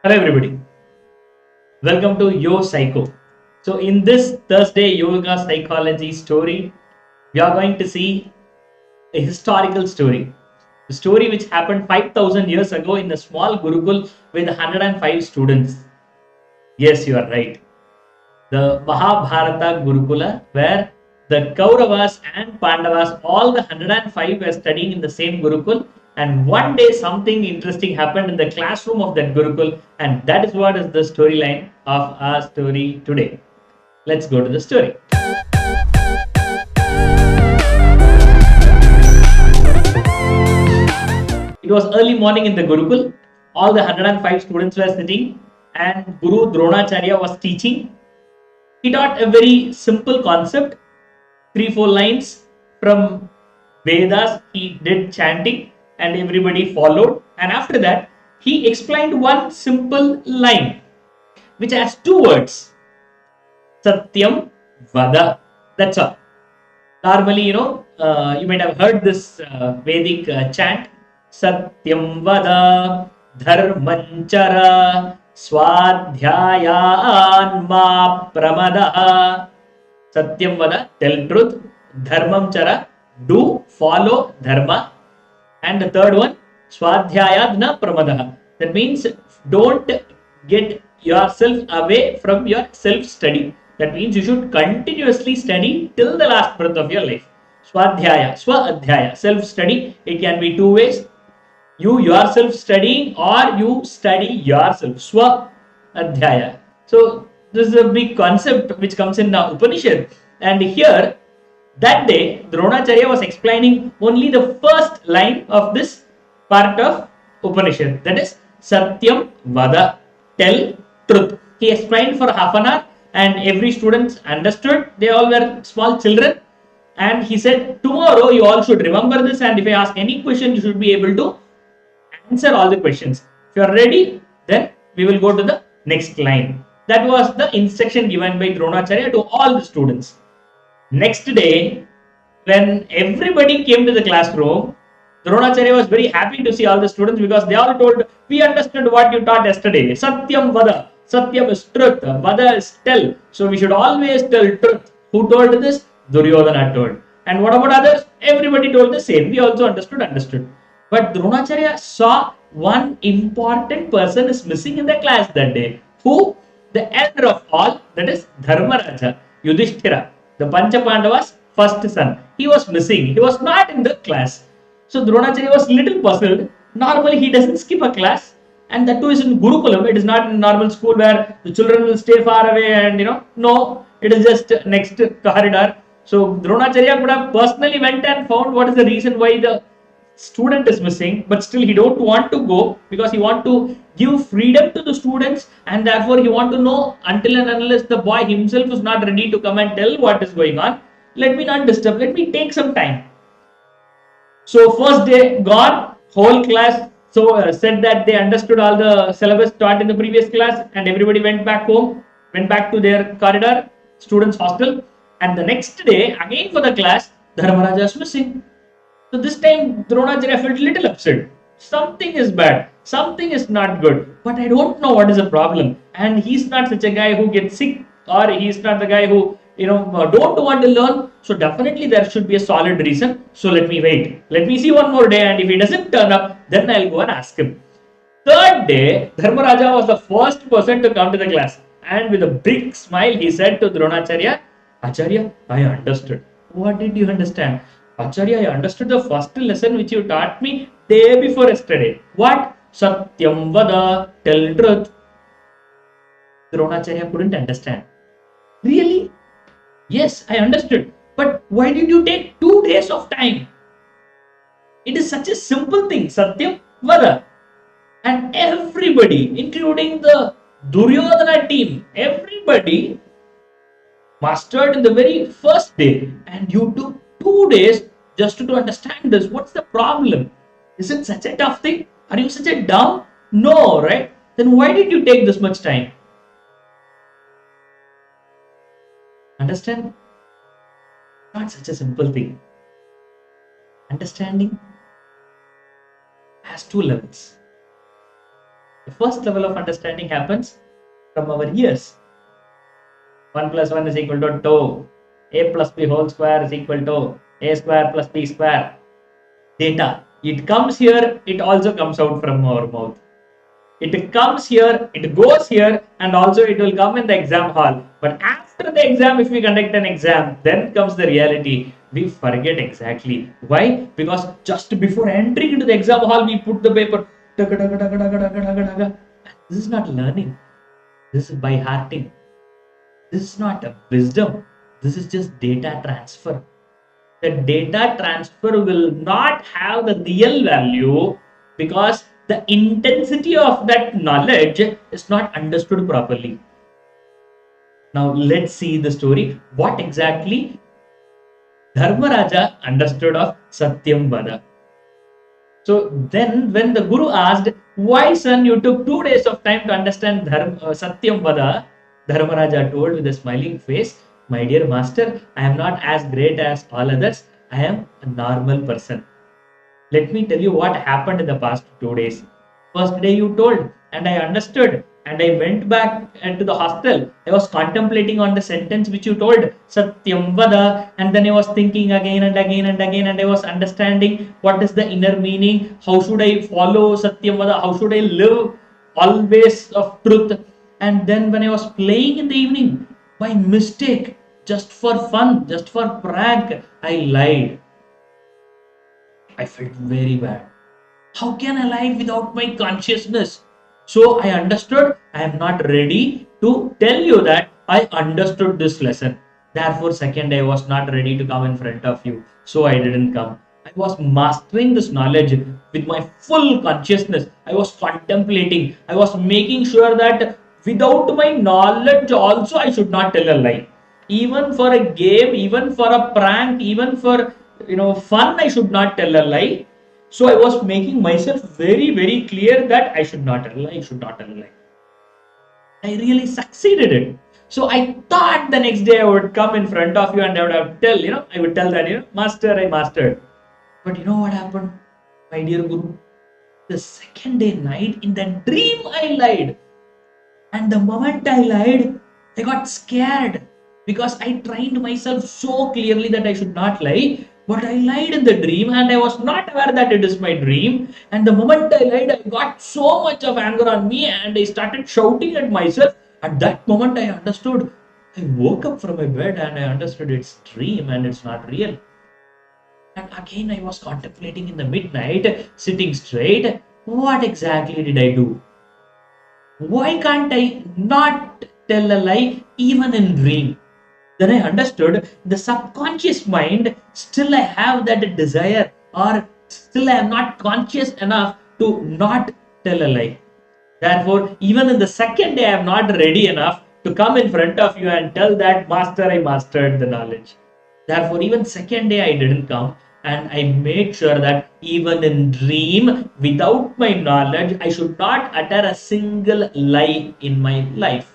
Hello everybody, welcome to Yo Psycho. So in this Thursday Yoga Psychology story, we are going to see a historical story. A story which happened 5000 years ago in a small Gurukul with 105 students. Yes, you are right. The Mahabharata Gurukula, where the Kauravas and Pandavas, all the 105 were studying in the same Gurukul. And one day something interesting happened in the classroom of that Gurukul, and that is what is the storyline of our story today. Let's go to the story. It was early morning in the Gurukul. All the 105 students were sitting, and Guru Dronacharya was teaching. He taught a very simple concept, 3-4 lines from Vedas. He did chanting and everybody followed. And after that, he explained one simple line which has two words, Satyam Vada. That's all. Normally, you might have heard this Vedic chant, Satyam Vada, Dharmanchara, Swadhyayan Ma Pramada. Satyam Vada, tell truth. Dharmam Chara, do, follow dharma. And the third one, Swadhyayad na Pramadaha. That means don't get yourself away from your self study. That means you should continuously study till the last breath of your life. Swadhyaya, Swadhyaya, self study. It can be two ways. You yourself studying or you study yourself. Swadhyaya. So this is a big concept which comes in the Upanishad. And here, that day, Dronacharya was explaining only the first line of this part of Upanishad. That is Satyam Vada. Tell truth. He explained for half an hour and every student understood. They all were small children. And he said, tomorrow you all should remember this, and if I ask any question, you should be able to answer all the questions. If you are ready, then we will go to the next line. That was the instruction given by Dronacharya to all the students. Next day, when everybody came to the classroom, Dronacharya was very happy to see all the students because they all told, we understood what you taught yesterday. Satyam Vada. Satyam is truth. Vada is tell. So we should always tell truth. Who told this? Duryodhana told. And what about others? Everybody told the same. We also understood. But Dronacharya saw one important person is missing in the class that day. Who? The elder of all, that is Dharmaraja, Yudhishthira, the Pancha Pandavas' first son. He was missing. He was not in the class. So Dronacharya was little puzzled. Normally he doesn't skip a class, and that too is in Gurukulam. It is not in normal school where the children will stay far away and no, it is just next corridor. So Dronacharya could have personally went and found what is the reason why the student is missing, but still he don't want to go because he want to give freedom to the students, and therefore he want to know until and unless the boy himself is not ready to come and tell what is going on, let me not disturb, let me take some time. So first day gone, whole class said that they understood all the syllabus taught in the previous class, and everybody went back home, went back to their corridor, students hostel. And the next day again for the class, Dharmaraja is missing. So this time Dronacharya felt little upset. Something is bad. Something is not good. But I don't know what is the problem. And he's not such a guy who gets sick, or he's not the guy who don't want to learn. So definitely there should be a solid reason. So let me wait. Let me see one more day, and if he doesn't turn up, then I'll go and ask him. Third day, Dharmaraja was the first person to come to the class. And with a big smile, he said to Dronacharya, Acharya, I understood. What did you understand? Acharya, I understood the first lesson which you taught me day before yesterday. What? Satyam Vada, tell truth. Dronacharya couldn't understand. Really? Yes, I understood. But why did you take 2 days of time? It is such a simple thing, Satyam Vada. And everybody, including the Duryodhana team, everybody mastered in the very first day, and you took 2 days just to understand this. What's the problem? Is it such a tough thing? Are you such a dumb? No, right? Then why did you take this much time? Understand? Not such a simple thing. Understanding has 2 levels. The first level of understanding happens from our ears. 1 plus 1 is equal to 2. A plus B whole square is equal to A square plus B square. Data. It comes here, it also comes out from our mouth. It comes here, it goes here, and also it will come in the exam hall. But after the exam, if we conduct an exam, then comes the reality. We forget exactly. Why? Because just before entering into the exam hall, we put the paper. This is not learning. This is by hearting. This is not a wisdom. This is just data transfer. The data transfer will not have the real value because the intensity of that knowledge is not understood properly. Now let's see the story. What exactly Dharmaraja understood of Satyam Vada. So then when the Guru asked, why son you took 2 days of time to understand Satyam Vada, Dharmaraja told with a smiling face, my dear master, I am not as great as all others. I am a normal person. Let me tell you what happened in the past 2 days. First day you told, and I understood, and I went back into the hostel. I was contemplating on the sentence which you told, Satyam Vada, and then I was thinking again and again and again, and I was understanding what is the inner meaning, how should I follow Satyam Vada, how should I live always of truth. And then when I was playing in the evening, by mistake, just for fun, just for prank, I lied. I felt very bad. How can I lie without my consciousness? So I understood I am not ready to tell you that I understood this lesson. Therefore, second day I was not ready to come in front of you. So I didn't come. I was mastering this knowledge with my full consciousness. I was contemplating. I was making sure that without my knowledge also I should not tell a lie. Even for a game, even for a prank, even for fun, I should not tell a lie. So I was making myself very, very clear that I should not tell a lie, I should not tell a lie. I really succeeded it. So I thought the next day I would come in front of you and I would have tell, I would tell that, master, I mastered. But you know what happened, my dear Guru? The second day night in the dream I lied. And the moment I lied, I got scared because I trained myself so clearly that I should not lie. But I lied in the dream and I was not aware that it is my dream. And the moment I lied, I got so much of anger on me and I started shouting at myself. At that moment, I understood. I woke up from my bed and I understood it's dream and it's not real. And again, I was contemplating in the midnight, sitting straight. What exactly did I do? Why can't I not tell a lie even in dream? Then I understood the subconscious mind, still I have that desire, or still I am not conscious enough to not tell a lie. Therefore, even in the second day, I am not ready enough to come in front of you and tell that, Master, I mastered the knowledge. Therefore, even second day, I didn't come, and I made sure that even in dream, without my knowledge, I should not utter a single lie in my life.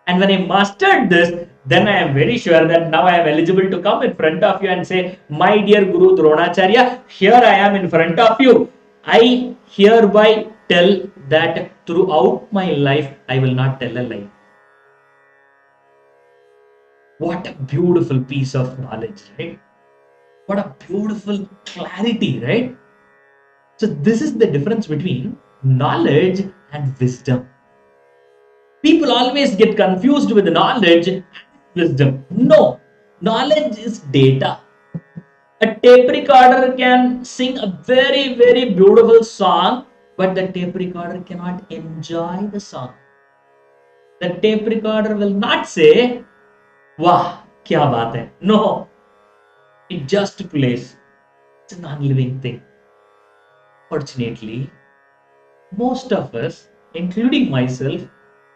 And when I mastered this, then I am very sure that now I am eligible to come in front of you and say, my dear Guru Dronacharya, here I am in front of you. I hereby tell that throughout my life, I will not tell a lie. What a beautiful piece of knowledge, right? What a beautiful clarity, right? So, this is the difference between knowledge and wisdom. People always get confused with knowledge and wisdom. No, knowledge is data. A tape recorder can sing a very, very beautiful song, but the tape recorder cannot enjoy the song. The tape recorder will not say, Wah, kya baat hai. No, it just plays. It's a non living thing. Fortunately, most of us, including myself,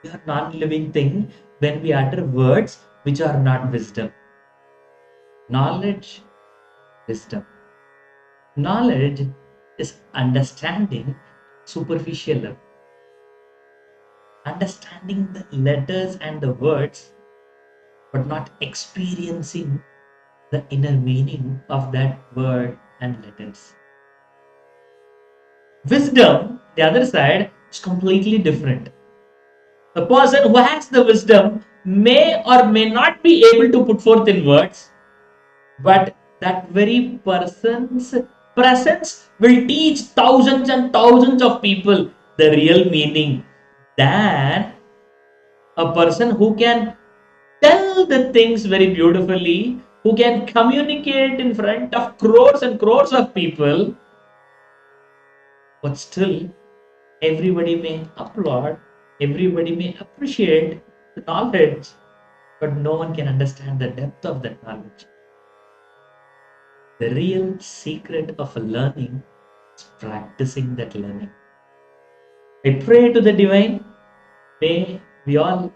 we are non-living thing when we utter words which are not wisdom. Knowledge, wisdom. Knowledge is understanding superficial level. Understanding the letters and the words, but not experiencing the inner meaning of that word and letters. Wisdom, the other side, is completely different. The person who has the wisdom may or may not be able to put forth in words, but that very person's presence will teach thousands and thousands of people the real meaning than a person who can tell the things very beautifully, who can communicate in front of crores and crores of people, but still everybody may applaud, everybody may appreciate the knowledge, but no one can understand the depth of that knowledge. The real secret of learning is practicing that learning. I pray to the divine, may we all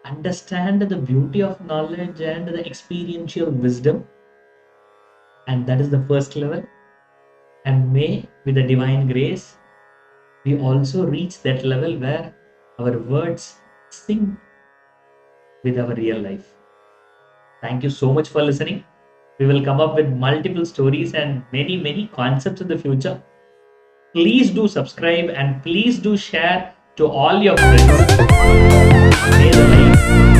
understand the beauty of knowledge and the experiential wisdom, and that is the first level. And may, with the divine grace, we also reach that level where our words sync with our real life. Thank you so much for listening. We will come up with multiple stories and many concepts in the future. Please do subscribe and please do share to all your friends. May the light